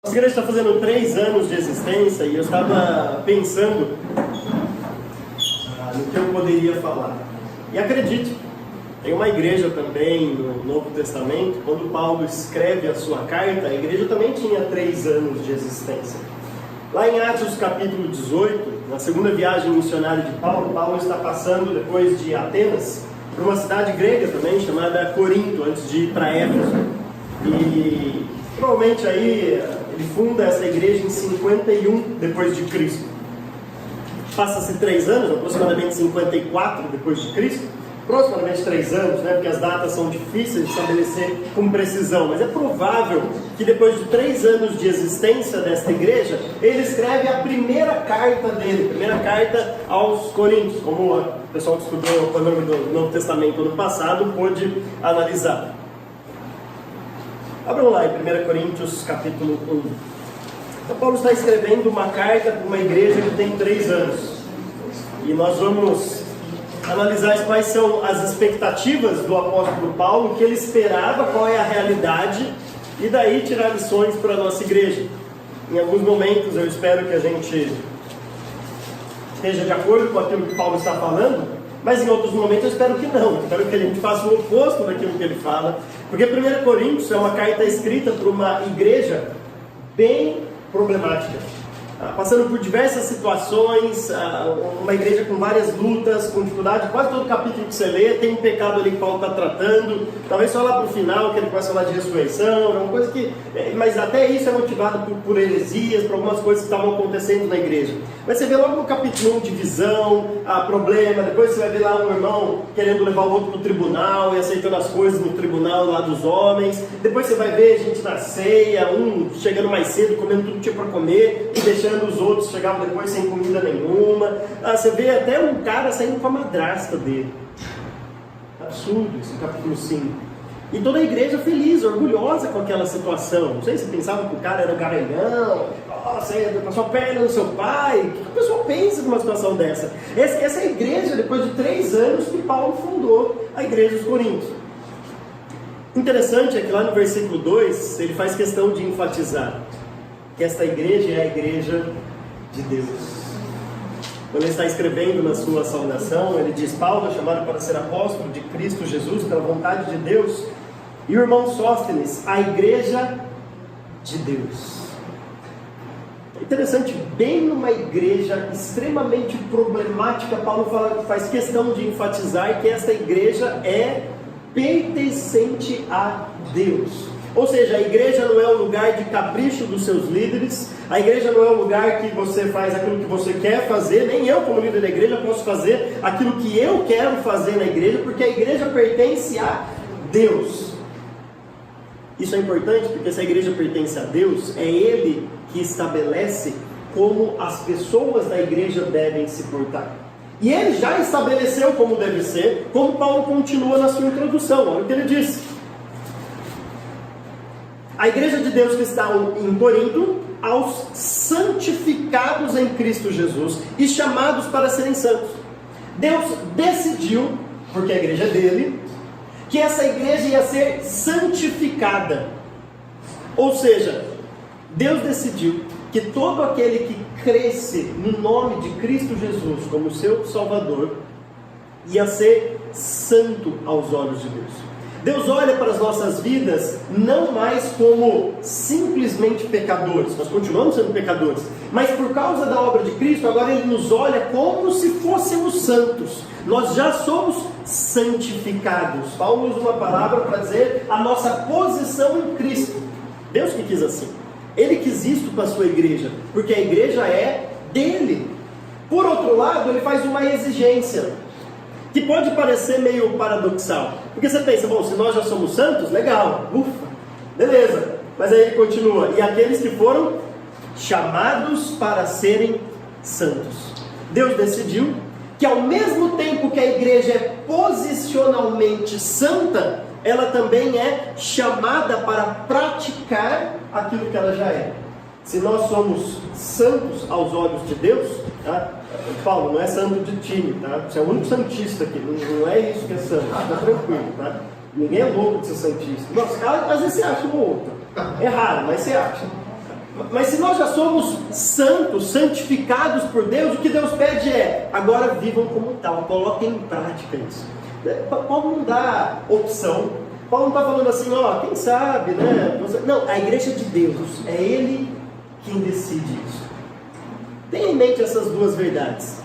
Nossa igreja está fazendo 3 anos de existência e eu estava pensando no que eu poderia falar. E acredite, tem uma igreja também no Novo Testamento, quando Paulo escreve a sua carta, a igreja também tinha 3 anos de existência. Lá em Atos capítulo 18, na segunda viagem missionária de Paulo, Paulo está passando depois de Atenas, por uma cidade grega também, chamada Corinto, antes de ir para Éfeso. E provavelmente aí ele funda essa igreja em 51 depois de Cristo. Passa-se 3 anos, aproximadamente 54 depois de Cristo, aproximadamente 3 anos, né? Porque as datas são difíceis de estabelecer com precisão, mas é provável que depois de 3 anos de existência desta igreja, ele escreve a primeira carta dele, a primeira carta aos Coríntios, como o pessoal que estudou o do Novo Testamento no passado pôde analisar. Abram lá em 1 Coríntios capítulo 1. Então Paulo está escrevendo uma carta para uma igreja que tem 3 anos. E nós vamos analisar quais são as expectativas do apóstolo Paulo, o que ele esperava, qual é a realidade, e daí tirar lições para a nossa igreja. Em alguns momentos eu espero que a gente esteja de acordo com aquilo que Paulo está falando, mas em outros momentos eu espero que não. Eu espero que a gente faça o oposto daquilo que ele fala, porque 1 Coríntios é uma carta escrita para uma igreja bem problemática, passando por diversas situações, uma igreja com várias lutas, com dificuldade. Quase todo capítulo que você lê tem um pecado ali que Paulo está tratando, talvez só lá para o final que ele começa a falar de ressurreição, é uma coisa que, mas até isso é motivado por heresias, por algumas coisas que estavam acontecendo na igreja. Mas você vê logo no capítulo 1 divisão, problema, depois você vai ver lá um irmão querendo levar o outro para o tribunal e aceitando as coisas no tribunal lá dos homens, depois você vai ver gente na ceia, um chegando mais cedo, comendo tudo que tinha para comer e deixando os outros chegavam depois sem comida nenhuma. Você vê até um cara saindo com a madrasta dele. Absurdo isso, no capítulo 5. E toda a igreja feliz, orgulhosa com aquela situação. Não sei se pensavam que o cara era um garanhão, você passou a perna no seu pai. O que a pessoa pensa numa situação dessa? Essa é a igreja, depois de 3 anos que Paulo fundou a igreja dos Coríntios. Interessante é que lá no versículo 2, ele faz questão de enfatizar que esta igreja é a igreja de Deus. Quando ele está escrevendo na sua saudação, ele diz: Paulo é chamado para ser apóstolo de Cristo Jesus pela vontade de Deus, e o irmão Sóstenes, a igreja de Deus. É interessante, bem numa igreja extremamente problemática, Paulo faz questão de enfatizar que esta igreja é pertencente a Deus. Ou seja, a igreja não é um lugar de capricho dos seus líderes, a igreja não é um lugar que você faz aquilo que você quer fazer, nem eu como líder da igreja posso fazer aquilo que eu quero fazer na igreja, porque a igreja pertence a Deus. Isso é importante porque se a igreja pertence a Deus, é Ele que estabelece como as pessoas da igreja devem se portar. E Ele já estabeleceu como deve ser, como Paulo continua na sua introdução. Olha o que ele diz. A igreja de Deus que está em Corinto, aos santificados em Cristo Jesus e chamados para serem santos. Deus decidiu, porque a igreja é dele, que essa igreja ia ser santificada. Ou seja, Deus decidiu que todo aquele que cresce no nome de Cristo Jesus como seu Salvador, ia ser santo aos olhos de Deus. Deus olha para as nossas vidas não mais como simplesmente pecadores, nós continuamos sendo pecadores, mas por causa da obra de Cristo, agora Ele nos olha como se fôssemos santos. Nós já somos santificados. Paulo usa uma palavra para dizer a nossa posição em Cristo. Deus que quis assim. Ele quis isso para a sua igreja, porque a igreja é dele. Por outro lado, ele faz uma exigência que pode parecer meio paradoxal, porque você pensa, bom, se nós já somos santos, legal, ufa, beleza, mas aí ele continua, e aqueles que foram chamados para serem santos. Deus decidiu que ao mesmo tempo que a igreja é posicionalmente santa, ela também é chamada para praticar aquilo que ela já é. Se nós somos santos aos olhos de Deus, tá? Paulo, não é santo de time, tá? Você é o único santista aqui, não é isso que é santo, tá tranquilo, tá? Ninguém é louco de ser santista. Nossa, às vezes você acha um ou outro. É raro, mas você acha. Mas se nós já somos santos, santificados por Deus, o que Deus pede é, agora vivam como tal, coloquem em prática isso. Paulo não dá opção, Paulo não está falando assim, quem sabe, né? Não, a igreja de Deus, é Ele quem decide isso. Tenha em mente essas duas verdades.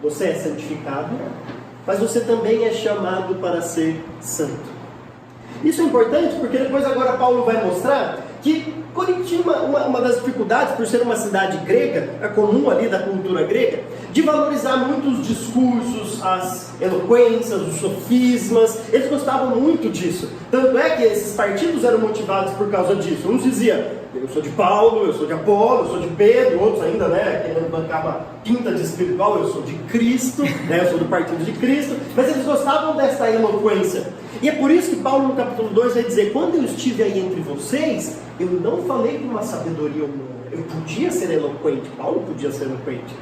Você é santificado, mas você também é chamado para ser santo. Isso é importante porque depois agora Paulo vai mostrar que Corinto tinha uma das dificuldades, por ser uma cidade grega, é comum ali da cultura grega, de valorizar muito os discursos, as eloquências, os sofismas. Eles gostavam muito disso. Tanto é que esses partidos eram motivados por causa disso. Uns diziam, eu sou de Paulo, eu sou de Apolo, eu sou de Pedro. Outros ainda, querendo bancar uma pinta de espiritual, eu sou de Cristo, eu sou do partido de Cristo. Mas eles gostavam dessa eloquência. E é por isso que Paulo no capítulo 2 vai dizer, quando eu estive aí entre vocês, eu não falei com uma sabedoria humana. Eu podia ser eloquente, Paulo podia ser eloquente.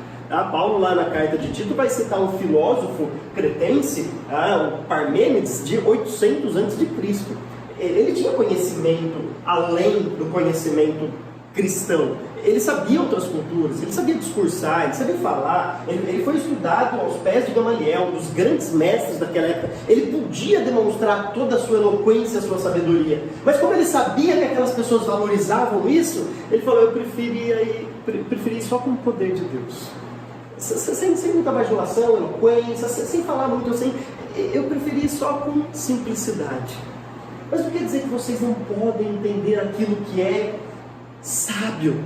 Paulo lá na carta de Tito vai citar um filósofo cretense, o Parmênides, de 800 a.C. Ele tinha conhecimento além do conhecimento cristão. Ele sabia outras culturas, ele sabia discursar, ele sabia falar, ele foi estudado aos pés de Gamaliel, dos grandes mestres daquela época. Ele podia demonstrar toda a sua eloquência, a sua sabedoria. Mas como ele sabia que aquelas pessoas valorizavam isso, ele falou, eu preferi só com o poder de Deus. Sem muita bajulação, eloquência, sem falar muito assim, eu preferi só com simplicidade. Mas não quer dizer que vocês não podem entender aquilo que é sábio.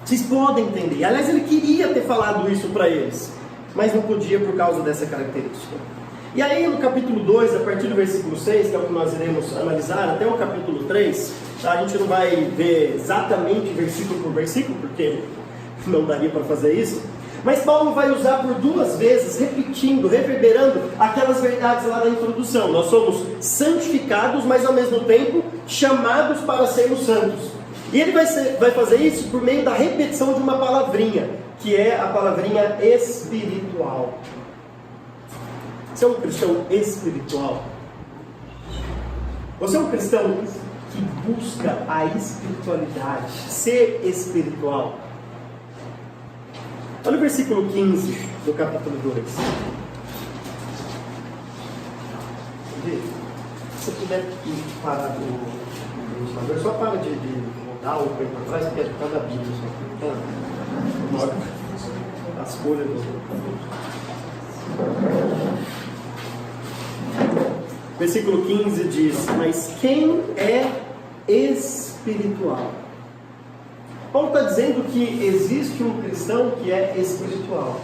Vocês podem entender. Aliás, ele queria ter falado isso para eles, mas não podia por causa dessa característica. E aí no capítulo 2, a partir do versículo 6, que é o que nós iremos analisar, até o capítulo 3, a gente não vai ver exatamente versículo por versículo, porque não daria para fazer isso. Mas Paulo vai usar por duas vezes, repetindo, reverberando aquelas verdades lá da introdução. Nós somos santificados, mas ao mesmo tempo chamados para sermos santos. E ele vai fazer isso por meio da repetição de uma palavrinha, que é a palavrinha espiritual. Você é um cristão espiritual? Você é um cristão que busca a espiritualidade, ser espiritual? Olha o versículo 15 do capítulo 2. Se você puder parar do ventilador, só para de rodar o pé para trás, porque é por causa da Bíblia. Só que as folhas do... Versículo 15 diz, mas quem é espiritual? Paulo está dizendo que existe um cristão que é espiritual.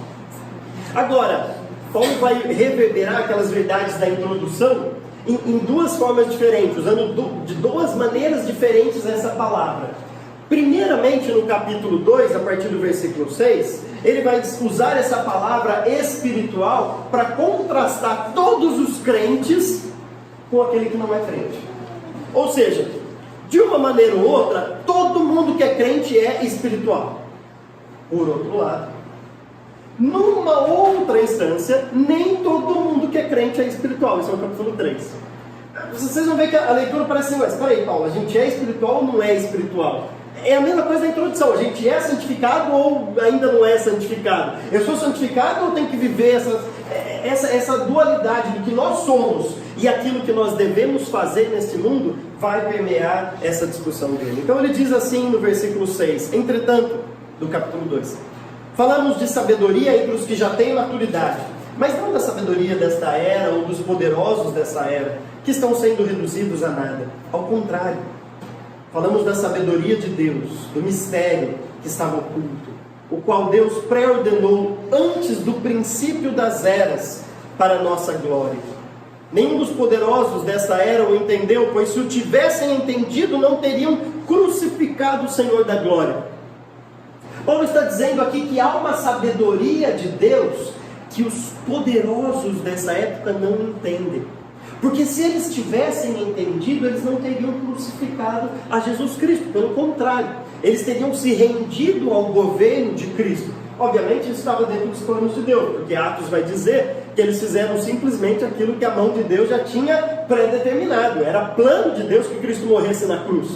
Agora, Paulo vai reverberar aquelas verdades da introdução em duas formas diferentes, usando de duas maneiras diferentes essa palavra. Primeiramente, no capítulo 2, a partir do versículo 6, ele vai usar essa palavra espiritual para contrastar todos os crentes com aquele que não é crente. Ou seja, de uma maneira ou outra, todo mundo que é crente é espiritual. Por outro lado, numa outra instância, nem todo mundo que é crente é espiritual. Isso é o capítulo 3. Vocês vão ver que a leitura parece assim, mas espera aí, Paulo, a gente é espiritual ou não é espiritual? É a mesma coisa da introdução, a gente é santificado ou ainda não é santificado? Eu sou santificado ou tenho que viver essa dualidade do que nós somos e aquilo que nós devemos fazer neste mundo vai permear essa discussão dele. Então ele diz assim no versículo 6, entretanto, do capítulo 2, falamos de sabedoria entre os que já têm maturidade, mas não da sabedoria desta era ou dos poderosos dessa era, que estão sendo reduzidos a nada. Ao contrário, falamos da sabedoria de Deus, do mistério que estava oculto, o qual Deus pré-ordenou antes do princípio das eras para a nossa glória. Nenhum dos poderosos dessa era o entendeu, pois se o tivessem entendido, não teriam crucificado o Senhor da glória. Paulo está dizendo aqui que há uma sabedoria de Deus que os poderosos dessa época não entendem. Porque se eles tivessem entendido, eles não teriam crucificado a Jesus Cristo. Pelo contrário, eles teriam se rendido ao governo de Cristo. Obviamente isso estava dentro dos planos de Deus, porque Atos vai dizer que eles fizeram simplesmente aquilo que a mão de Deus já tinha predeterminado. Era plano de Deus que Cristo morresse na cruz.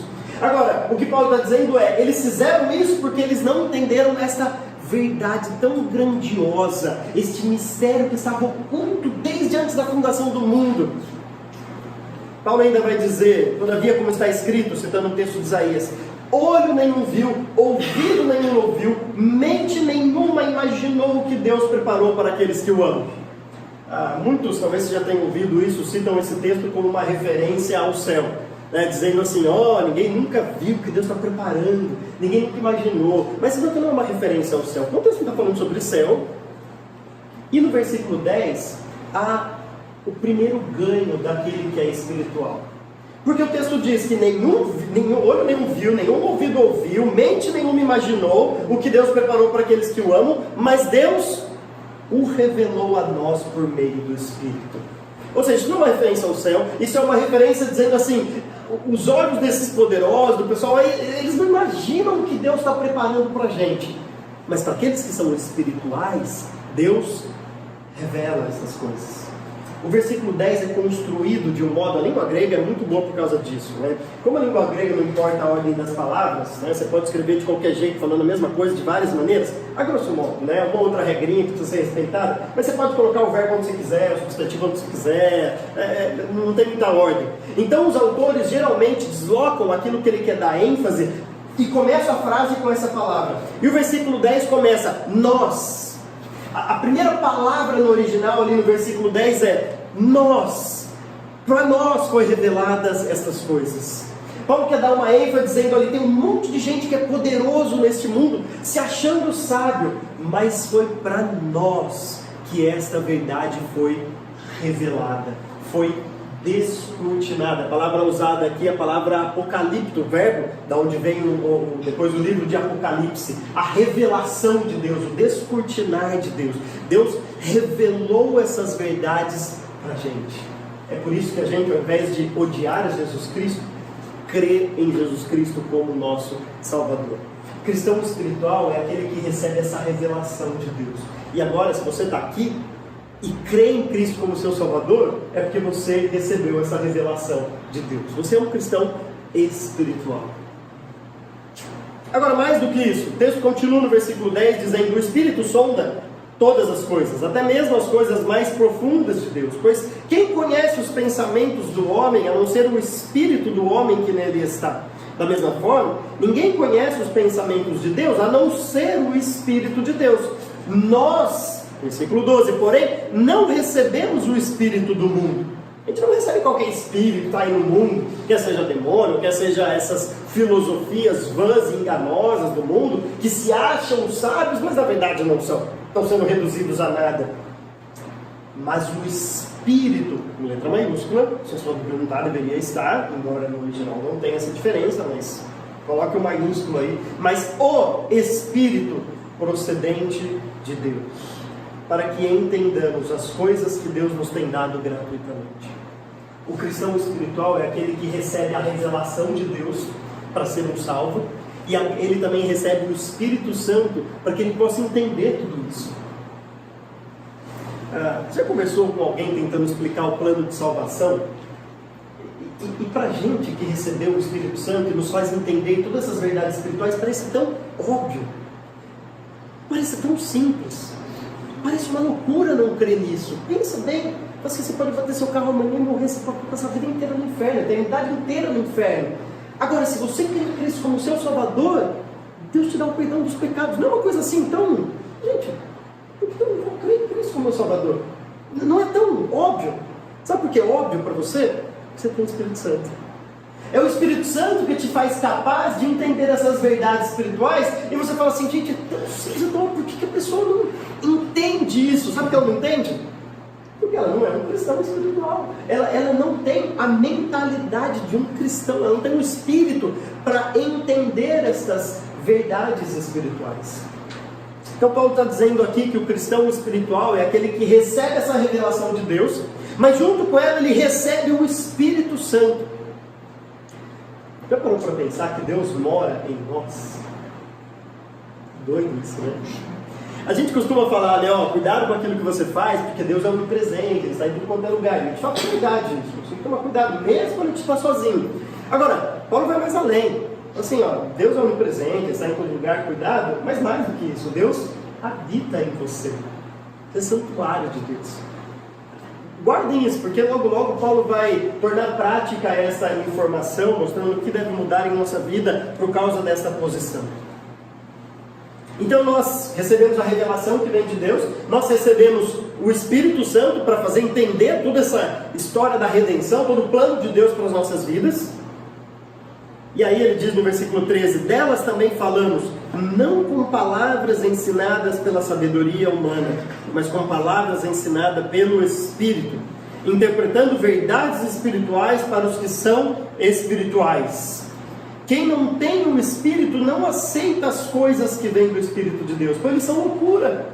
Agora, o que Paulo está dizendo é, eles fizeram isso porque eles não entenderam essa verdade tão grandiosa, este mistério que estava oculto desde antes da fundação do mundo. Paulo ainda vai dizer, todavia, como está escrito, citando o texto de Isaías, olho nenhum viu, ouvido nenhum ouviu, mente nenhuma imaginou o que Deus preparou para aqueles que o amam. Muitos, talvez você já tenham ouvido isso, citam esse texto como uma referência ao céu, né? Dizendo assim, ninguém nunca viu o que Deus está preparando, ninguém nunca imaginou. Mas isso não é uma referência ao céu. Quando o texto está falando sobre o céu, e no versículo 10, há o primeiro ganho daquele que é espiritual. Porque o texto diz que nenhum olho nenhum viu, nenhum ouvido ouviu, mente nenhuma imaginou o que Deus preparou para aqueles que o amam, mas Deus o revelou a nós por meio do Espírito. Ou seja, isso não é uma referência ao céu, isso é uma referência dizendo assim, os olhos desses poderosos, do pessoal, eles não imaginam o que Deus está preparando para a gente. Mas para aqueles que são espirituais, Deus revela essas coisas. O versículo 10 é construído de um modo, a língua grega é muito boa por causa disso, né? Como a língua grega não importa a ordem das palavras, né? Você pode escrever de qualquer jeito, falando a mesma coisa de várias maneiras, a grosso modo, né? Uma outra regrinha que precisa ser respeitada, mas você pode colocar o verbo onde você quiser, o substantivo onde você quiser, não tem muita ordem. Então os autores geralmente deslocam aquilo que ele quer dar ênfase e começa a frase com essa palavra. E o versículo 10 começa, nós. A primeira palavra no original ali no versículo 10 é nós. Para nós foi reveladas estas coisas. Paulo quer dar uma ênfase dizendo ali, tem um monte de gente que é poderoso neste mundo, se achando sábio, mas foi para nós que esta verdade foi revelada, foi descortinada. A palavra usada aqui é a palavra apocalipto, o verbo da onde vem depois o livro de Apocalipse, a revelação de Deus, o descortinar de Deus. Deus revelou essas verdades para a gente. É por isso que a gente, ao invés de odiar Jesus Cristo, crê em Jesus Cristo como nosso Salvador. Cristão espiritual é aquele que recebe essa revelação de Deus. E agora, se você está aqui e crê em Cristo como seu Salvador, é porque você recebeu essa revelação de Deus. Você é um cristão espiritual. Agora, mais do que isso, o texto continua no versículo 10 dizendo, o Espírito sonda todas as coisas, até mesmo as coisas mais profundas de Deus, pois quem conhece os pensamentos do homem, a não ser o Espírito do homem que nele está? Da mesma forma, ninguém conhece os pensamentos de Deus, a não ser o Espírito de Deus. Nós, versículo 12, porém, não recebemos o Espírito do mundo. A gente não recebe qualquer espírito que está aí no mundo, quer seja demônio, quer seja essas filosofias vãs e enganosas do mundo, que se acham sábios, mas na verdade não são. Estão sendo reduzidos a nada. Mas o Espírito, com letra maiúscula, se a sua perguntar deveria estar, embora no original não tenha essa diferença, mas coloque o maiúsculo aí. Mas o Espírito procedente de Deus, para que entendamos as coisas que Deus nos tem dado gratuitamente. O cristão espiritual é aquele que recebe a revelação de Deus para ser um salvo, e ele também recebe o Espírito Santo para que ele possa entender tudo isso. Você já conversou com alguém tentando explicar o plano de salvação? E para a gente que recebeu o Espírito Santo e nos faz entender todas essas verdades espirituais, parece tão óbvio, parece tão simples. Parece uma loucura não crer nisso. Pensa bem, mas que você pode bater seu carro amanhã e morrer, você pode passar a vida inteira no inferno, a eternidade inteira no inferno. Agora, se você crê em Cristo como seu Salvador, Deus te dá o perdão dos pecados. Não é uma coisa assim, então, gente, por que eu não vou crer em Cristo como meu Salvador? Não é tão óbvio. Sabe por que é óbvio para você? Porque você tem o Espírito Santo. É o Espírito Santo que te faz capaz de entender essas verdades espirituais, e você fala assim, gente, é tão simples, então por que a pessoa não entende isso? Sabe por que ela não entende? Porque ela não é um cristão espiritual. Ela não tem a mentalidade de um cristão, ela não tem um espírito para entender estas verdades espirituais. Então Paulo está dizendo aqui que o cristão espiritual é aquele que recebe essa revelação de Deus, mas junto com ela ele recebe o Espírito Santo. Já parou para pensar que Deus mora em nós? Doido isso, né? A gente costuma falar, né, cuidado com aquilo que você faz, porque Deus é onipresente, Ele está em tudo quanto é lugar. A gente fala, cuidado, gente, você tem que tomar cuidado, mesmo quando a gente está sozinho. Agora, Paulo vai mais além. Assim, ó, Deus é onipresente, está em todo lugar, cuidado, mas mais do que isso, Deus habita em você. Você é santuário de Deus. Guardem isso, porque logo logo Paulo vai tornar prática essa informação, mostrando o que deve mudar em nossa vida por causa dessa posição. Então nós recebemos a revelação que vem de Deus, nós recebemos o Espírito Santo para fazer entender toda essa história da redenção, todo o plano de Deus para as nossas vidas. E aí ele diz no versículo 13, delas também falamos, não com palavras ensinadas pela sabedoria humana, mas com palavras ensinadas pelo Espírito, interpretando verdades espirituais para os que são espirituais. Quem não tem o Espírito não aceita as coisas que vêm do Espírito de Deus, pois eles são loucura,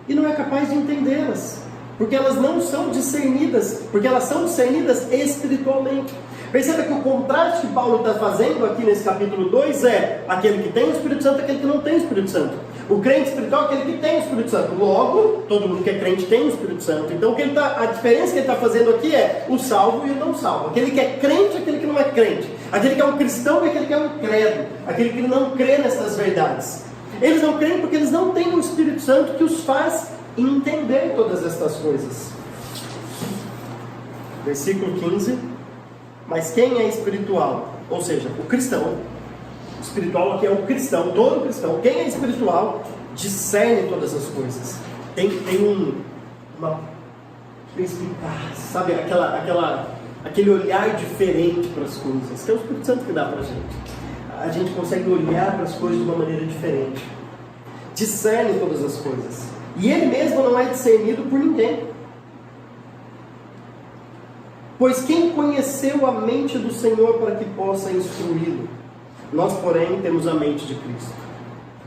e não é capaz de entendê-las, porque elas não são discernidas, porque elas são discernidas espiritualmente. Perceba que o contraste que Paulo está fazendo aqui nesse capítulo 2 é aquele que tem o Espírito Santo e aquele que não tem o Espírito Santo. O crente espiritual é aquele que tem o Espírito Santo. Logo, todo mundo que é crente tem o Espírito Santo. Então a diferença que ele está fazendo aqui é o salvo e o não salvo. Aquele que é crente e aquele que não é crente. Aquele que é um cristão e aquele que é um credo. Aquele que não crê nessas verdades. Eles não creem porque eles não têm o Espírito Santo que os faz entender todas estas coisas. Versículo 15. Mas quem é espiritual? Ou seja, o cristão. O espiritual aqui é o cristão, todo cristão. Quem é espiritual discerne todas as coisas. Tem uma perspicácia, sabe? Aquele olhar diferente para as coisas. Que é o Espírito Santo que dá para a gente. A gente consegue olhar para as coisas de uma maneira diferente. Discerne todas as coisas. E ele mesmo não é discernido por ninguém. Pois quem conheceu a mente do Senhor para que possa instruí-lo? Nós, porém, temos a mente de Cristo.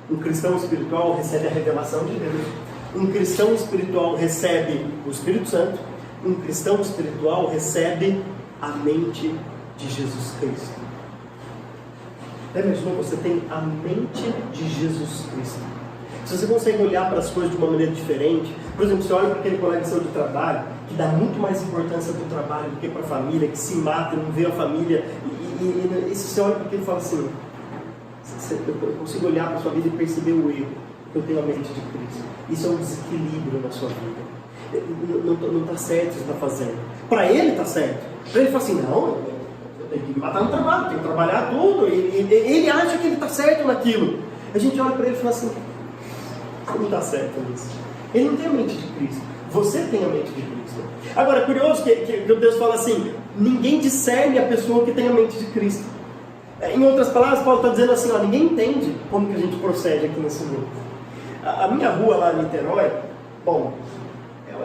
Um cristão espiritual recebe a revelação de Deus. Um cristão espiritual recebe o Espírito Santo. Um cristão espiritual recebe a mente de Jesus Cristo. Imaginou? Você tem a mente de Jesus Cristo. Se você consegue olhar para as coisas de uma maneira diferente, por exemplo, você olha para aquele colega seu de trabalho, que dá muito mais importância para o trabalho do que para a família, que se mata e não vê a família, e se você olha para aquele e fala assim, eu consigo olhar para a sua vida e perceber o erro, eu tenho a mente de Cristo. Isso é um desequilíbrio na sua vida. Não está certo o que você está fazendo. Para ele está certo. Para ele fala assim, não, eu tenho que me matar no trabalho, tenho que trabalhar tudo, e ele acha que ele está certo naquilo. A gente olha para ele e fala assim, não está certo nisso. Ele não tem a mente de Cristo. Você tem a mente de Cristo. Agora, é curioso que Deus fala assim, ninguém discerne a pessoa que tem a mente de Cristo. Em outras palavras, Paulo está dizendo assim, ó, ninguém entende como que a gente procede aqui nesse mundo. A minha rua lá em Niterói, bom,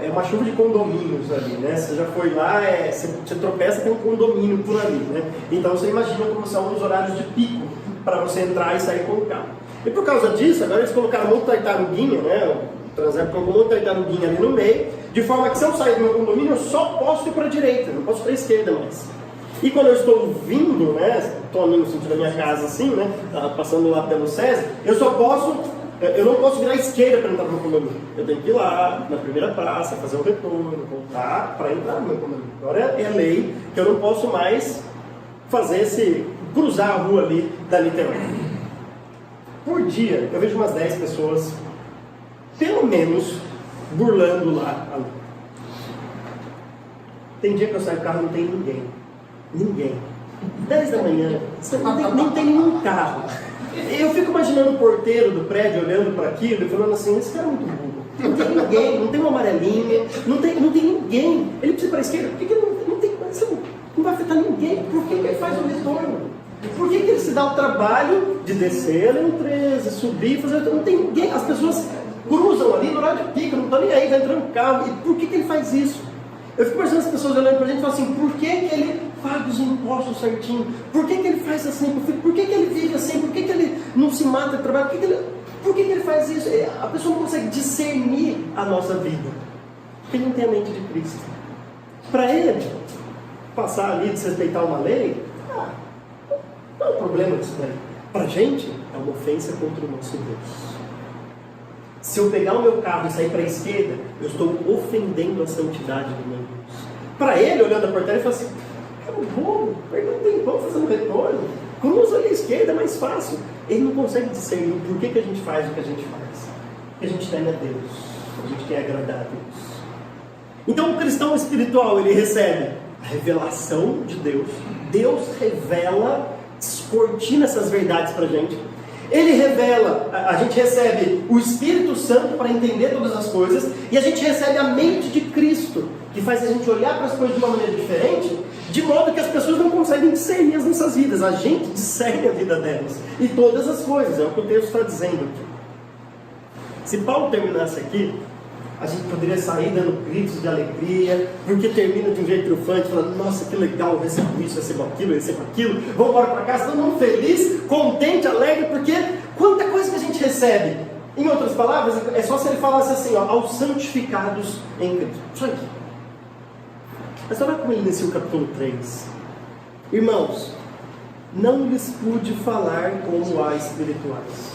é uma chuva de condomínios ali, né? Você já foi lá, você tropeça, tem um condomínio por ali, né? Então você imagina como são os horários de pico para você entrar e sair com o carro. E por causa disso, agora eles colocaram um monte de tartaruguinha, né? O Transep colocou um monte de tartaruguinha ali no meio, de forma que se eu sair do meu condomínio, eu só posso ir para a direita, não posso para a esquerda mais. E quando eu estou vindo, né? Estou ali no sentido da minha casa assim, né? Passando lá pelo SESI, eu não posso virar à esquerda para entrar no meu condomínio. Eu tenho que ir lá, na primeira praça, fazer o retorno, voltar para entrar no meu condomínio. Agora é lei que eu não posso mais cruzar a rua ali da Niterói. Por dia, eu vejo umas 10 pessoas, pelo menos, burlando lá a lei. Tem dia que eu saio do carro e não tem ninguém. Ninguém. 10 da manhã, não tem nenhum carro. Eu fico imaginando o porteiro do prédio olhando para aquilo e falando assim, esse cara é muito burro. Não tem ninguém, não tem uma amarelinha, não tem ninguém. Ele precisa ir para a esquerda, por que não vai afetar ninguém? Por que ele faz o retorno? Por que ele se dá o trabalho de descer no 13, subir, fazer... Não tem ninguém, as pessoas cruzam ali no horário de pico, não estão nem aí, vai entrando no carro. E por que ele faz isso? Eu fico imaginando as pessoas olhando para a gente e falam assim, por que ele paga os impostos certinho? Por que ele faz assim? Por que ele vive assim? Por que ele não se mata de trabalho? Por que ele faz isso? A pessoa não consegue discernir a nossa vida, porque ele não tem a mente de Cristo. Para ele, passar ali, desrespeitar uma lei, não é um problema disso daí. Para a gente, é uma ofensa contra o nosso Deus. Se eu pegar o meu carro e sair para a esquerda, eu estou ofendendo a santidade do meu Deus. Para ele, olhando a portaria, ele fala assim, bobo, perdeu um tempão fazendo retorno, cruza ali à esquerda, é mais fácil. Ele não consegue discernir por que a gente faz o que a gente faz. Porque a gente teme a Deus, a gente quer agradar a Deus. Então o cristão espiritual, ele recebe a revelação de Deus. Deus revela, descortina essas verdades para a gente. Ele revela, a gente recebe o Espírito Santo para entender todas as coisas, e a gente recebe a mente de Cristo, que faz a gente olhar para as coisas de uma maneira diferente, de modo que as pessoas não conseguem discernir as nossas vidas. A gente discerne a vida delas, e todas as coisas, é o que o texto está dizendo aqui. Se Paulo terminasse aqui, a gente poderia sair dando gritos de alegria, porque termina de um jeito triunfante, falando, nossa, que legal, eu recebo isso, eu recebo aquilo, eu recebo aquilo, vou embora para casa, todo mundo feliz, contente, alegre, porque quanta coisa que a gente recebe. Em outras palavras, é só se ele falasse assim, ó, aos santificados em Cristo. Só aqui. Mas olha como ele inicia o capítulo 3. Irmãos, não lhes pude falar como a espirituais.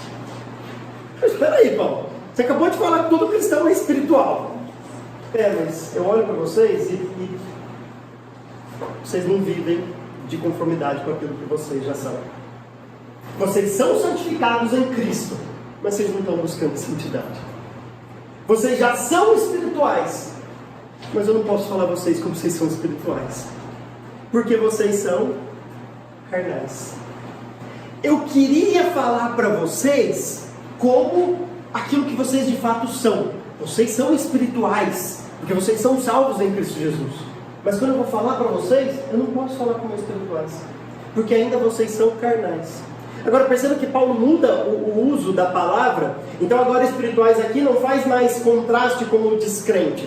Mas espera aí, Paulo. Você acabou de falar que todo cristão é espiritual. Mas eu olho para vocês e vocês não vivem de conformidade com aquilo que vocês já são. Vocês são santificados em Cristo, mas vocês não estão buscando santidade. Vocês já são espirituais, mas eu não posso falar a vocês como vocês são espirituais, porque vocês são carnais. Eu queria falar para vocês como aquilo que vocês de fato são. Vocês são espirituais, porque vocês são salvos em Cristo Jesus. Mas quando eu vou falar para vocês, eu não posso falar como espirituais, porque ainda vocês são carnais. Agora perceba que Paulo muda o uso da palavra. Então agora espirituais aqui não faz mais contraste com o descrente.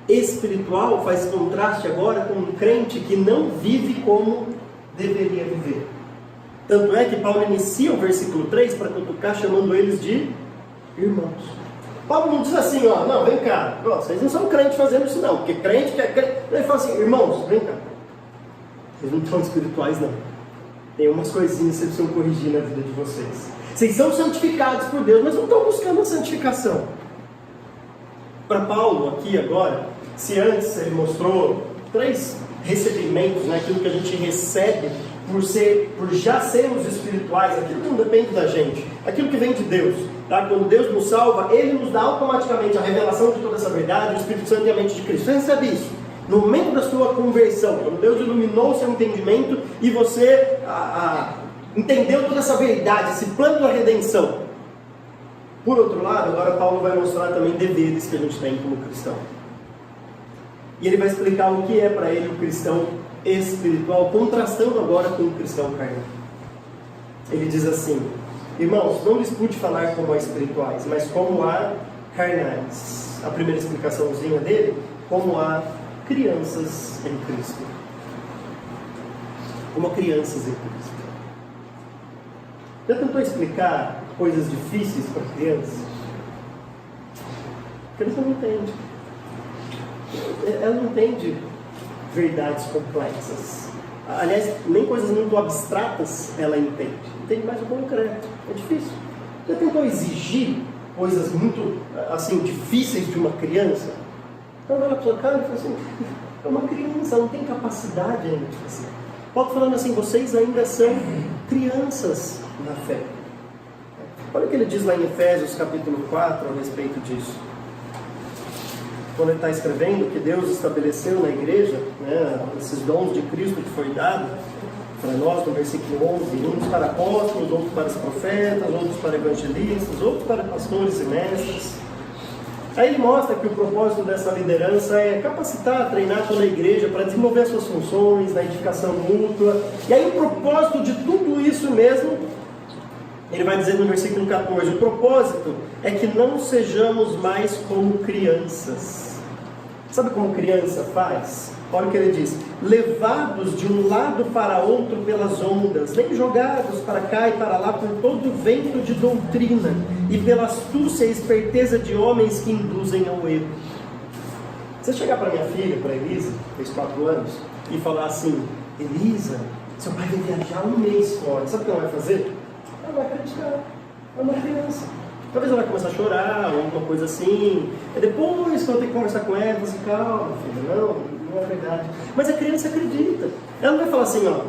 Espiritual faz contraste agora com um crente que não vive como deveria viver. Tanto é que Paulo inicia o versículo 3 para cutucar, chamando eles de irmãos. Paulo não diz assim, ó, não, vem cá, ó, vocês não são crentes fazendo isso não, porque crente quer crente. Ele fala assim, irmãos, vem cá. Vocês não são espirituais não. Tem umas coisinhas que vocês precisam corrigir na vida de vocês. Vocês são santificados por Deus, mas não estão buscando a santificação. Para Paulo aqui agora, se antes ele mostrou 3 recebimentos, né, aquilo que a gente recebe por já sermos espirituais, aquilo que não depende da gente, aquilo que vem de Deus, tá? Quando Deus nos salva, Ele nos dá automaticamente a revelação de toda essa verdade, o Espírito Santo e a mente de Cristo. Você recebe isso no momento da sua conversão, quando Deus iluminou o seu entendimento e você entendeu toda essa verdade, esse plano da redenção. Por outro lado, agora Paulo vai mostrar também deveres que a gente tem como cristão. E ele vai explicar o que é para ele o cristão espiritual, contrastando agora com o cristão carnal. Ele diz assim, irmãos, não lhes pude falar como a espirituais, mas como a carnais. A primeira explicaçãozinha dele, como a crianças em Cristo. Como crianças em Cristo. Já tentou explicar coisas difíceis para crianças? A criança não entende. Ela não entende verdades complexas. Aliás, nem coisas muito abstratas ela entende. Entende mais o concreto. É difícil. Já tentou exigir coisas muito assim difíceis de uma criança? Então ela olha para sua cara e fala assim, é uma criança, não tem capacidade ainda de fazer. Paulo falando assim, vocês ainda são crianças na fé. Olha o que ele diz lá em Efésios capítulo 4 a respeito disso. Quando ele está escrevendo que Deus estabeleceu na igreja, né, esses dons de Cristo que foi dado para nós, no versículo 11, uns para apóstolos, outros para os profetas, outros para evangelistas, outros para pastores e mestres. Aí ele mostra que o propósito dessa liderança é capacitar, treinar toda a igreja para desenvolver as suas funções, na edificação mútua. E aí o propósito de tudo isso mesmo, ele vai dizer no versículo 14, o propósito é que não sejamos mais como crianças. Sabe como criança faz? Olha o que ele diz, levados de um lado para outro pelas ondas, nem jogados para cá e para lá por todo o vento de doutrina e pela astúcia e esperteza de homens que induzem ao erro. Se eu chegar para minha filha, para Elisa, fez 4 anos, e falar assim, Elisa, seu pai vai viajar 1 mês fora, sabe o que ela vai fazer? Ela vai acreditar, é uma criança. Talvez ela vai começar a chorar, ou alguma coisa assim. E depois, quando eu tenho que conversar com ela, eu falo assim, calma, filha, não não é verdade. Mas a criança acredita. Ela não vai falar assim, ó,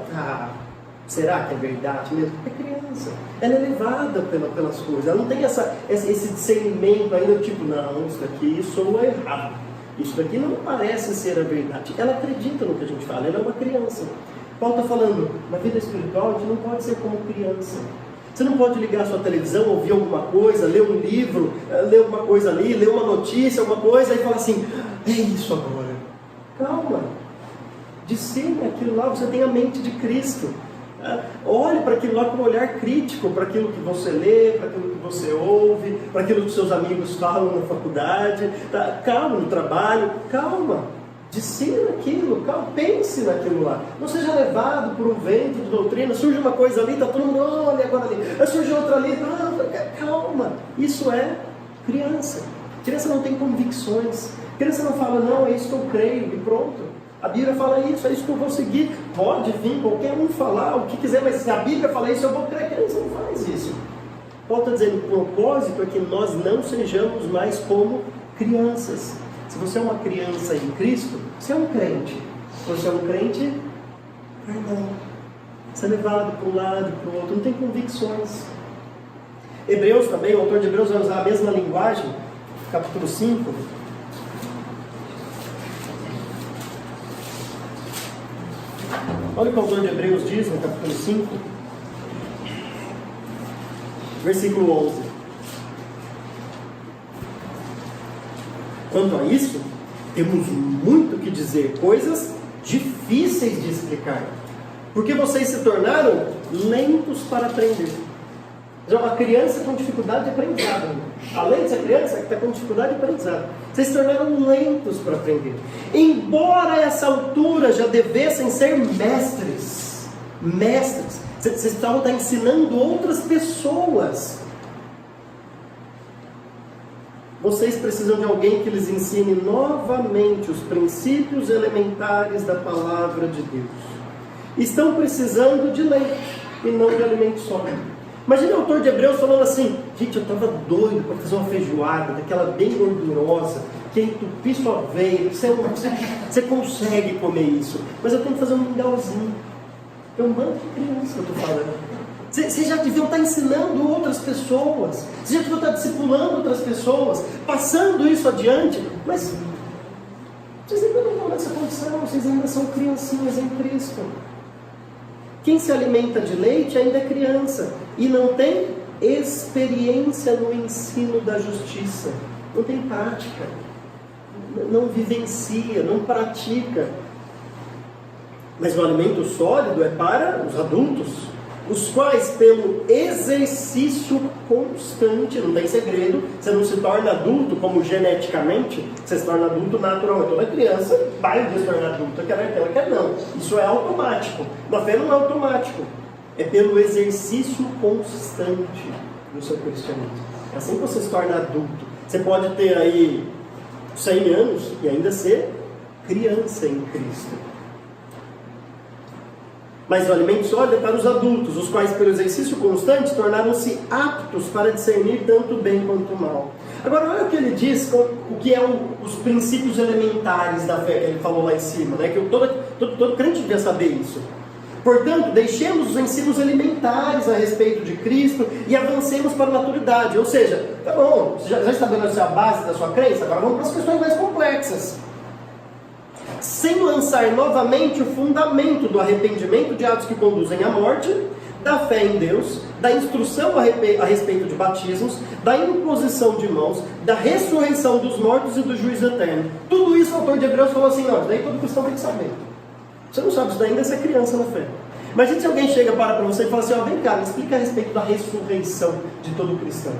será que é verdade mesmo? É criança. Ela é levada pelas coisas. Ela não tem esse discernimento ainda, tipo, não, isso aqui soa errado. Isso aqui não parece ser a verdade. Ela acredita no que a gente fala, ela é uma criança. Paulo está falando, na vida espiritual a gente não pode ser como criança. Você não pode ligar a sua televisão, ouvir alguma coisa, ler um livro, ler alguma coisa ali, ler uma notícia, alguma coisa, e falar assim, é isso agora. Calma. Discerne aquilo lá, você tem a mente de Cristo. Olhe para aquilo lá com um olhar crítico, para aquilo que você lê, para aquilo que você ouve, para aquilo que seus amigos falam na faculdade. Calma no trabalho, calma. Discina aquilo, calma, pense naquilo lá. Não seja levado por um vento de doutrina. Surge uma coisa ali, está todo mundo, olha agora ali. Surge outra ali, calma. Isso é criança. Criança não tem convicções. Criança não fala, não, é isso que eu creio e pronto. A Bíblia fala isso, é isso que eu vou seguir. Pode vir qualquer um falar o que quiser, mas se a Bíblia fala isso, eu vou crer. A criança não faz isso. Paulo está dizendo, o propósito é que nós não sejamos mais como crianças. Se você é uma criança em Cristo, você é um crente. Se você é um crente, não. Você é levado para um lado e para o outro, não tem convicções. Hebreus também, o autor de Hebreus vai usar a mesma linguagem, capítulo 5. Olha o que o autor de Hebreus diz no capítulo 5, versículo 11. Quanto a isso, temos muito que dizer, coisas difíceis de explicar, porque vocês se tornaram lentos para aprender. Já uma criança com dificuldade de aprendizado. Além de ser criança, que está com dificuldade de aprendizado. Vocês se tornaram lentos para aprender. Embora a essa altura já devessem ser mestres. Mestres. Vocês estavam estar ensinando outras pessoas. Vocês precisam de alguém que lhes ensine novamente os princípios elementares da palavra de Deus. Estão precisando de leite e não de alimento sólido. Imagina o autor de Hebreus falando assim, gente, eu estava doido para fazer uma feijoada, daquela bem gordurosa, que entupir sua veia, você consegue comer isso, mas eu tenho que fazer um mingauzinho. Eu mando que criança que eu estou falando. Vocês já deviam estar ensinando outras pessoas, vocês já deviam estar discipulando outras pessoas, passando isso adiante, mas vocês ainda não estão nessa condição, vocês ainda são criancinhas em Cristo. Quem se alimenta de leite ainda é criança e não tem experiência no ensino da justiça, não tem prática, não vivencia, não pratica. Mas o alimento sólido é para os adultos, os quais pelo exercício constante, não tem segredo, você não se torna adulto como geneticamente, você se torna adulto naturalmente. Toda criança vai se tornar adulta, quer não. Isso é automático. Na fé não é automático. É pelo exercício constante do seu cristianismo. É assim que você se torna adulto. Você pode ter aí 100 anos e ainda ser criança em Cristo. Mas o alimento sólido é para os adultos, os quais pelo exercício constante tornaram-se aptos para discernir tanto o bem quanto o mal. Agora olha o que ele diz, o que é os princípios elementares da fé que ele falou lá em cima, né? Que todo crente devia saber isso. Portanto, deixemos os ensinos elementares a respeito de Cristo e avancemos para a maturidade. Ou seja, tá bom, você já estabeleceu a base da sua crença, agora vamos para as questões mais complexas. Sem lançar novamente o fundamento do arrependimento de atos que conduzem à morte, da fé em Deus, da instrução a respeito de batismos, da imposição de mãos, da ressurreição dos mortos e do juízo eterno. Tudo isso o autor de Hebreus falou assim, não, daí todo cristão tem que saber. Você não sabe isso daí, ainda você é criança na fé. Imagina se alguém chega para você e fala assim, ó, vem cá, me explica a respeito da ressurreição de todo cristão.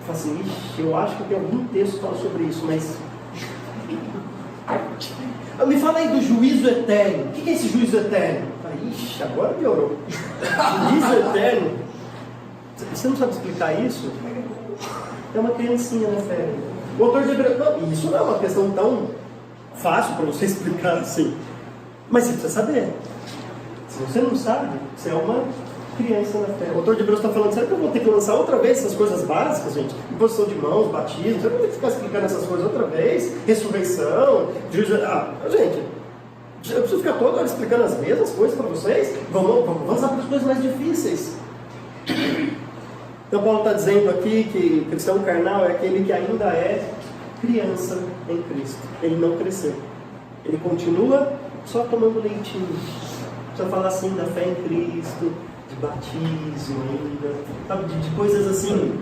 Fala assim, ixi, eu acho que tem algum texto que fala sobre isso, mas... Me fala aí do juízo eterno. O que é esse juízo eterno? Ixi, agora piorou. Juízo eterno. Você não sabe explicar isso? É uma criancinha na fé. O autor de Hebreus, não, isso não é uma questão tão fácil para você explicar assim. Mas você precisa saber. Se você não sabe, você é uma criança na fé. O autor de Hebreus está falando, será que eu vou ter que lançar outra vez essas coisas básicas, gente? Imposição de mãos, batismo, será que eu vou ter que ficar explicando essas coisas outra vez? Ressurreição, juízo... gente, Eu preciso ficar toda hora explicando as mesmas coisas para vocês? Vamos avançar para as coisas mais difíceis. Então Paulo está dizendo aqui que cristão carnal é aquele que ainda é criança em Cristo. Ele não cresceu. Ele continua só tomando leitinho. Precisa falar assim da fé em Cristo, de batismo ainda, sabe, de coisas assim,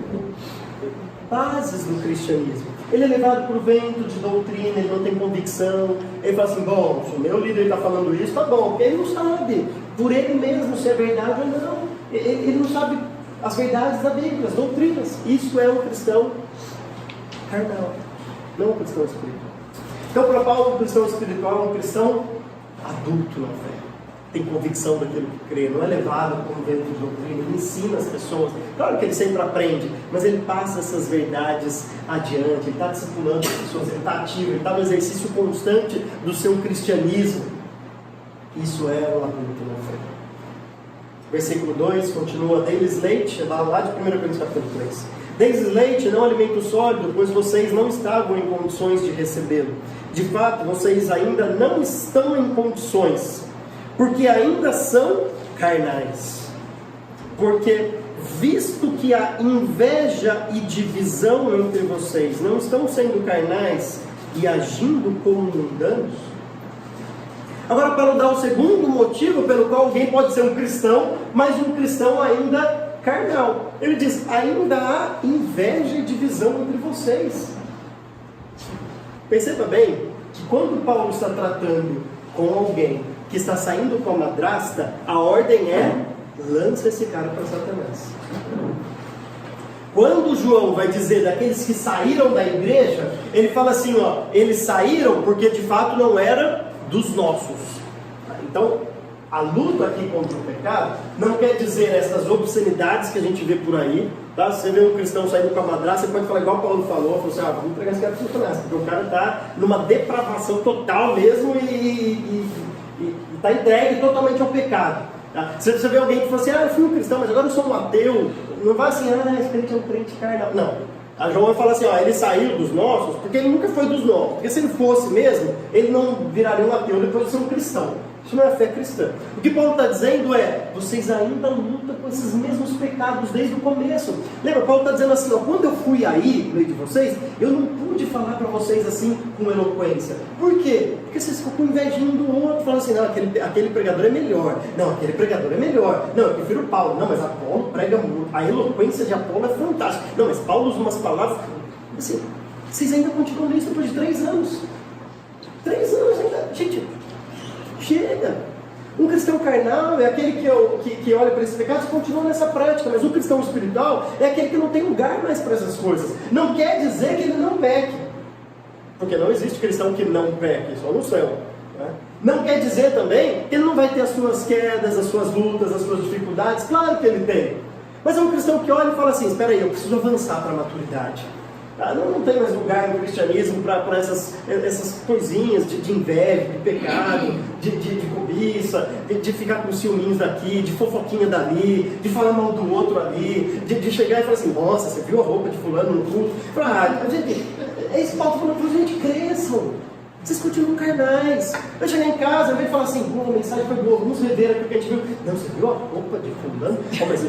bases do cristianismo. Ele é levado por vento de doutrina, ele não tem convicção. Ele fala assim, bom, se o meu líder está falando isso, tá bom, porque ele não sabe por ele mesmo se é verdade ou não. Ele não sabe as verdades da Bíblia, as doutrinas. Isso é um cristão carnal, não um cristão espiritual. Então, para Paulo, o cristão espiritual é um cristão adulto na fé. Tem convicção daquilo que crê, não é levado como vento de doutrina, ele ensina as pessoas. Claro que ele sempre aprende, mas ele passa essas verdades adiante, ele está discipulando as pessoas, ele está ativo, ele está no exercício constante do seu cristianismo. Isso é um adulto na fé. Versículo 2 continua, deles leite, lá de 1 Coríntios capítulo 3. Deles leite, não alimento sólido, pois vocês não estavam em condições de recebê-lo. De fato, vocês ainda não estão em condições, porque ainda são carnais. Porque, visto que há inveja e divisão entre vocês, não estão sendo carnais e agindo como mundanos? Agora, para dar o segundo motivo pelo qual alguém pode ser um cristão, mas um cristão ainda carnal. Ele diz, ainda há inveja e divisão entre vocês. Perceba bem que quando Paulo está tratando com alguém que está saindo com a madrasta, a ordem é, lança esse cara para Satanás. Quando João vai dizer daqueles que saíram da igreja, ele fala assim, ó, eles saíram porque de fato não era dos nossos. Então, a luta aqui contra o pecado não quer dizer essas obscenidades que a gente vê por aí, tá? Se você vê um cristão saindo com a madrasta, você pode falar igual o Paulo falou, assim, vamos entregar esse cara para Satanás, porque o cara está numa depravação total mesmo e está entregue totalmente ao pecado. Tá? Se você vê alguém que fala assim, eu fui um cristão, mas agora eu sou um ateu, não vai assim, esse crente é um crente carnal. Não. A João vai falar assim, ele saiu dos nossos, porque ele nunca foi dos nossos. Porque se ele fosse mesmo, ele não viraria um ateu depois de ser um cristão. Isso não é fé cristã. O que Paulo está dizendo é, vocês ainda lutam com esses mesmos pecados desde o começo. Lembra, Paulo está dizendo assim, quando eu fui aí, no meio de vocês, eu não pude falar para vocês assim com eloquência. Por quê? Porque vocês ficam com invejinho do outro, falando assim, não, aquele pregador é melhor. Não, aquele pregador é melhor. Não, eu prefiro Paulo. Não, mas Apolo prega muito. A eloquência de Apolo é fantástica. Não, mas Paulo usa umas palavras... Assim, vocês ainda continuam nisso depois de 3 anos. 3 anos ainda. Gente... Chega! Um cristão carnal é aquele que olha para esses pecados e continua nessa prática, mas um cristão espiritual é aquele que não tem lugar mais para essas coisas. Não quer dizer que ele não peque, porque não existe cristão que não peque, só no céu. Né? Não quer dizer também que ele não vai ter as suas quedas, as suas lutas, as suas dificuldades, claro que ele tem. Mas é um cristão que olha e fala assim, espera aí, eu preciso avançar para a maturidade. Não tem mais lugar no cristianismo para essas coisinhas de inveja, de pecado, de cobiça, de ficar com ciúminhos daqui, de fofoquinha dali, de falar mal do outro ali, de chegar e falar assim, nossa, você viu a roupa de fulano no culto? Gente, é isso que Paulo falando para gente, cresçam, vocês continuam carnais. Eu chegar em casa, eu vejo e falar assim, a mensagem foi boa, vamos rever aqui o que a gente viu. Não, você viu a roupa de fulano? Mas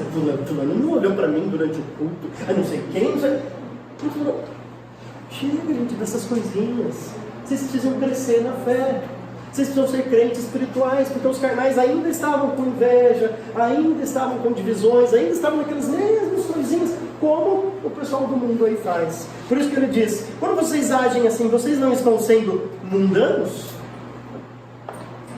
fulano não olhou para mim durante o culto, não sei quem, não sei... Chega, gente, dessas coisinhas. Vocês precisam crescer na fé. Vocês precisam ser crentes espirituais, porque os carnais ainda estavam com inveja, ainda estavam com divisões, ainda estavam naquelas mesmas coisinhas, como o pessoal do mundo aí faz. Por isso que ele diz, quando vocês agem assim, vocês não estão sendo mundanos?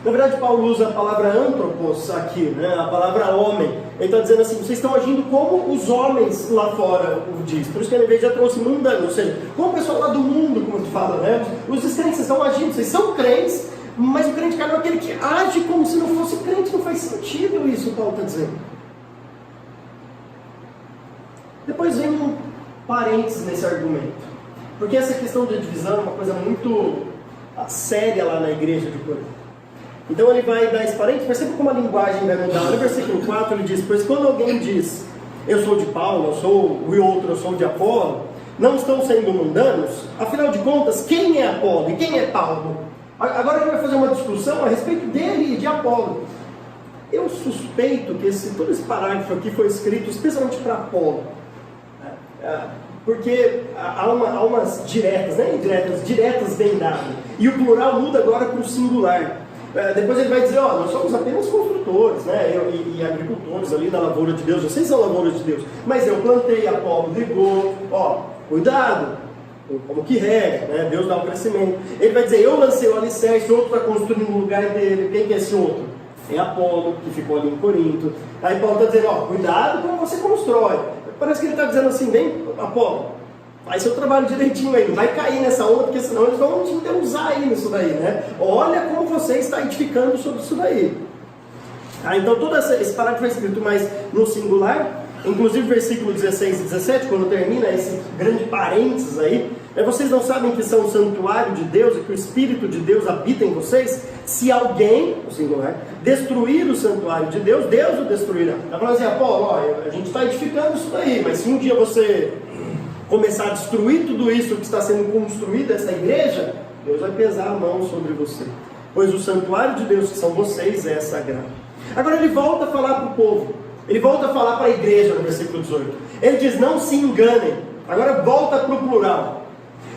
Na verdade, Paulo usa a palavra antropos aqui, né? A palavra homem. Ele está dizendo assim, vocês estão agindo como os homens lá fora o diz. Por isso que ele já trouxe mundano, ou seja, como o pessoal lá do mundo, como se fala, né? Os descrentes estão agindo, vocês são crentes, mas o crente carnal é aquele que age como se não fosse crente. Não faz sentido isso, Paulo está dizendo. Depois vem um parênteses nesse argumento. Porque essa questão de divisão é uma coisa muito séria lá na igreja de Corinto. Então ele vai dar esse parênteses, perceba como a linguagem vai mudar. No versículo 4 ele diz, pois quando alguém diz, eu sou de Paulo, eu sou o outro, eu sou de Apolo, não estão sendo mundanos? Afinal de contas, quem é Apolo e quem é Paulo? Agora ele vai fazer uma discussão a respeito dele e de Apolo. Eu suspeito que todo esse parágrafo aqui foi escrito especialmente para Apolo. Porque há umas diretas, né? Diretas bem dadas. E o plural muda agora para o singular. Depois ele vai dizer, nós somos apenas construtores, né? E agricultores ali da lavoura de Deus. Vocês são lavouras de Deus. Mas eu plantei, Apolo regou. Cuidado, como que rega, né? Deus dá o crescimento. Ele vai dizer, eu lancei o alicerce, outro está construindo no lugar dele. Quem que é esse outro? É Apolo, que ficou ali em Corinto. Aí Paulo está dizendo, cuidado como você constrói. Parece que ele está dizendo assim, vem, Apolo, faz seu trabalho direitinho aí, não vai cair nessa onda, porque senão eles vão te endeusar aí nisso daí, né? Olha como você está edificando sobre isso daí. Então todo esse parágrafo foi escrito mais no singular, inclusive versículo 16 e 17, quando termina esse grande parênteses aí, vocês não sabem que são o santuário de Deus e que o Espírito de Deus habita em vocês? Se alguém, o singular, destruir o santuário de Deus, Deus o destruirá. Está falando assim, Apolo, a gente está edificando isso daí, mas se um dia você começar a destruir tudo isso que está sendo construído, essa igreja, Deus vai pesar a mão sobre você. Pois o santuário de Deus, que são vocês, é sagrado. Agora ele volta a falar para o povo. Ele volta a falar para a igreja no versículo 18. Ele diz, não se enganem. Agora volta para o plural.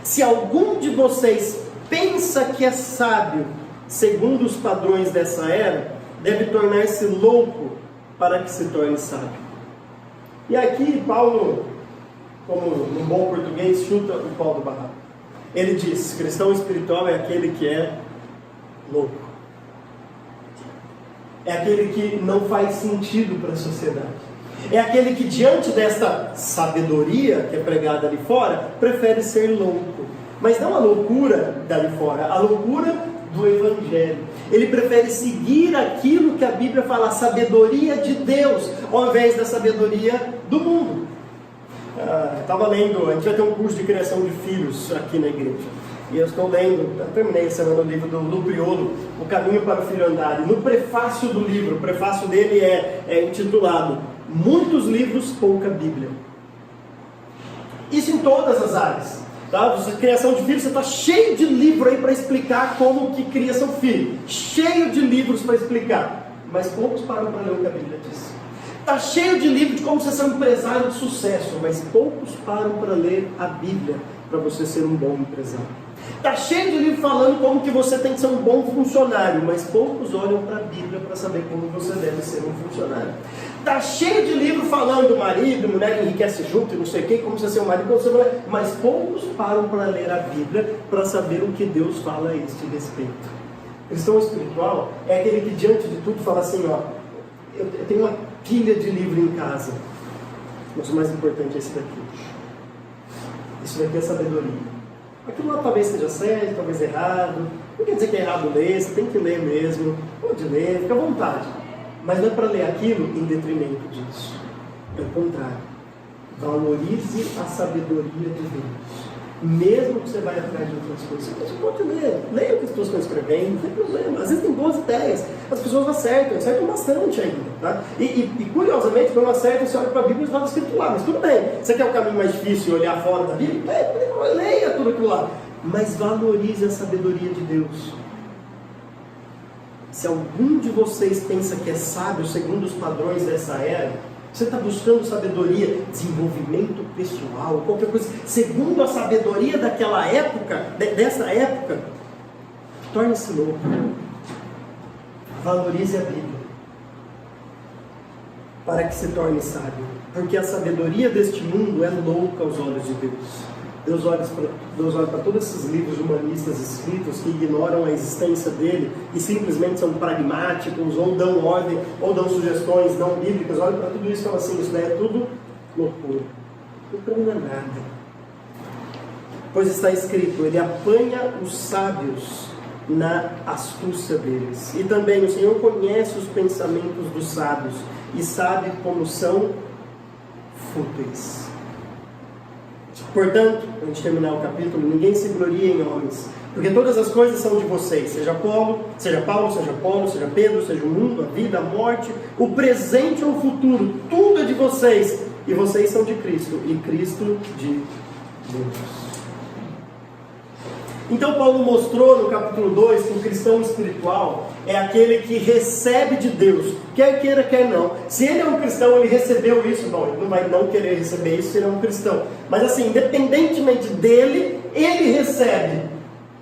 Se algum de vocês pensa que é sábio, segundo os padrões dessa era, deve tornar-se louco para que se torne sábio. E aqui Paulo, como no bom português, chuta o pau do barraco. Ele diz, cristão espiritual é aquele que é louco. É aquele que não faz sentido para a sociedade. É aquele que diante desta sabedoria que é pregada ali fora, prefere ser louco. Mas não a loucura dali fora, a loucura do Evangelho. Ele prefere seguir aquilo que a Bíblia fala, a sabedoria de Deus, ao invés da sabedoria do mundo. Estava lendo, a gente vai ter um curso de criação de filhos aqui na igreja. E eu estou lendo, terminei essa semana o livro do Priolo, O Caminho para o Filho Andar. E no prefácio do livro, o prefácio dele é intitulado Muitos Livros, Pouca Bíblia. Isso em todas as áreas. Tá? Criação de filhos, você está cheio de livro aí para explicar como que cria seu filho. Cheio de livros para explicar. Mas poucos param para ler o que a Bíblia diz. Está cheio de livro de como você ser um empresário de sucesso. Mas poucos param para ler a Bíblia para você ser um bom empresário. Está cheio de livro falando como que você tem que ser um bom funcionário. Mas poucos olham para a Bíblia para saber como você deve ser um funcionário. Está cheio de livro falando marido, mulher enriquece junto e não sei o que, como você ser um marido, como você mulher, mas poucos param para ler a Bíblia para saber o que Deus fala a este respeito. Cristão espiritual é aquele que diante de tudo fala assim, eu tenho uma pilha de livro em casa, mas o mais importante é esse daqui. Isso daqui é sabedoria. Aquilo lá talvez seja certo, talvez errado, não quer dizer que é errado ler, você tem que ler mesmo, pode ler, fica à vontade. Mas não é para ler aquilo em detrimento disso. É o contrário. Valorize a sabedoria de Deus. Mesmo que você vai atrás de outras coisas. Você pode ler. Leia o que as pessoas estão escrevendo, não tem problema. Às vezes tem boas ideias. As pessoas acertam bastante ainda. Tá? E curiosamente, quando acertam, você olha para a Bíblia e estava escrito lá. Mas tudo bem. Você quer o caminho mais difícil e olhar fora da Bíblia? Leia tudo aquilo lá. Mas valorize a sabedoria de Deus. Se algum de vocês pensa que é sábio segundo os padrões dessa era, você está buscando sabedoria, desenvolvimento pessoal, qualquer coisa, segundo a sabedoria daquela época, dessa época, torne-se louco. Valorize a Bíblia, para que se torne sábio, porque a sabedoria deste mundo é louca aos olhos de Deus. Deus olha para todos esses livros humanistas escritos que ignoram a existência dele e simplesmente são pragmáticos, ou dão ordem, ou dão sugestões não bíblicas. Olha para tudo isso e fala assim, isso daí é tudo loucura. Não é nada. Pois está escrito, ele apanha os sábios na astúcia deles. E também o Senhor conhece os pensamentos dos sábios e sabe como são fúteis. Portanto, para a gente terminar o capítulo, ninguém se glorie em homens, porque todas as coisas são de vocês, seja Paulo, seja Apolo, seja Pedro, seja o mundo, a vida, a morte, o presente ou o futuro, tudo é de vocês, e vocês são de Cristo, e Cristo de Deus. Então Paulo mostrou no capítulo 2 que o cristão espiritual é aquele que recebe de Deus, quer queira, quer não. Se ele é um cristão, ele recebeu isso, bom, ele não vai não querer receber isso se ele é um cristão. Mas assim, independentemente dele, ele recebe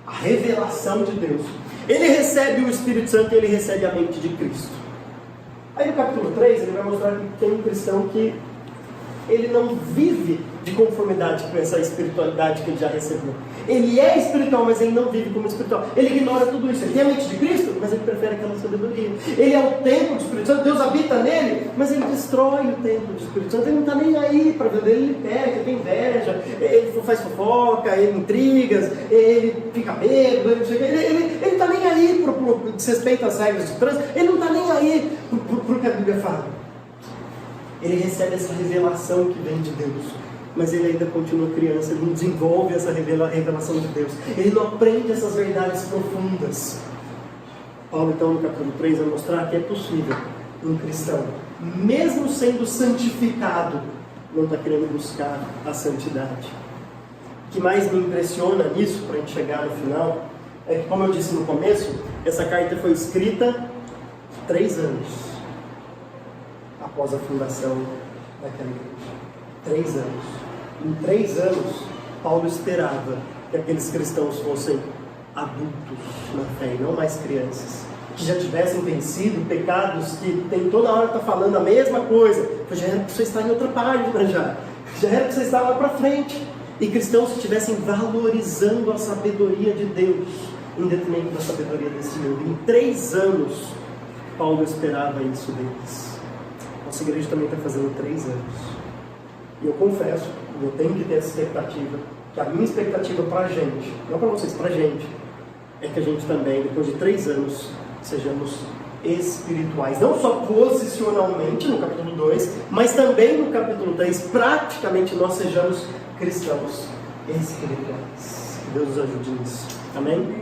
a revelação de Deus. Ele recebe o Espírito Santo e ele recebe a mente de Cristo. Aí no capítulo 3 ele vai mostrar que tem um cristão que ele não vive de conformidade com essa espiritualidade que ele já recebeu. Ele é espiritual, mas ele não vive como espiritual. Ele ignora tudo isso. Ele tem a mente de Cristo, mas ele prefere aquela sabedoria. Ele é o templo do Espírito Santo, Deus habita nele, mas ele destrói o templo do Espírito Santo. Ele não está nem aí para ver dele, ele pega, tem inveja, ele faz fofoca, ele intrigas, ele fica bêbado, ele não está nem aí para o desrespeito às regras de trânsito, ele não está nem aí para o que a Bíblia fala. Ele recebe essa revelação que vem de Deus, mas ele ainda continua criança, ele não desenvolve essa revelação de Deus, ele não aprende essas verdades profundas. Paulo então no capítulo 3 vai mostrar que é possível um cristão, mesmo sendo santificado, não está querendo buscar a santidade. O que mais me impressiona nisso, para a gente chegar no final, é que, como eu disse no começo, essa carta foi escrita 3 anos após a fundação daquela igreja. 3 anos. Em 3 anos, Paulo esperava que aqueles cristãos fossem adultos na fé e não mais crianças, que já tivessem vencido pecados que tem toda hora está falando a mesma coisa. Já era para você estar em outra página, já era para você estar lá para frente. E cristãos que estivessem valorizando a sabedoria de Deus em detrimento da sabedoria desse mundo. Em 3 anos, Paulo esperava isso deles. Nossa igreja também está fazendo 3 anos. E eu confesso, eu tenho que ter essa expectativa, que a minha expectativa para a gente, não para vocês, para a gente, é que a gente também, depois de 3 anos, sejamos espirituais. Não só posicionalmente no capítulo 2, mas também no capítulo 3, praticamente nós sejamos cristãos espirituais. Que Deus nos ajude nisso. Amém?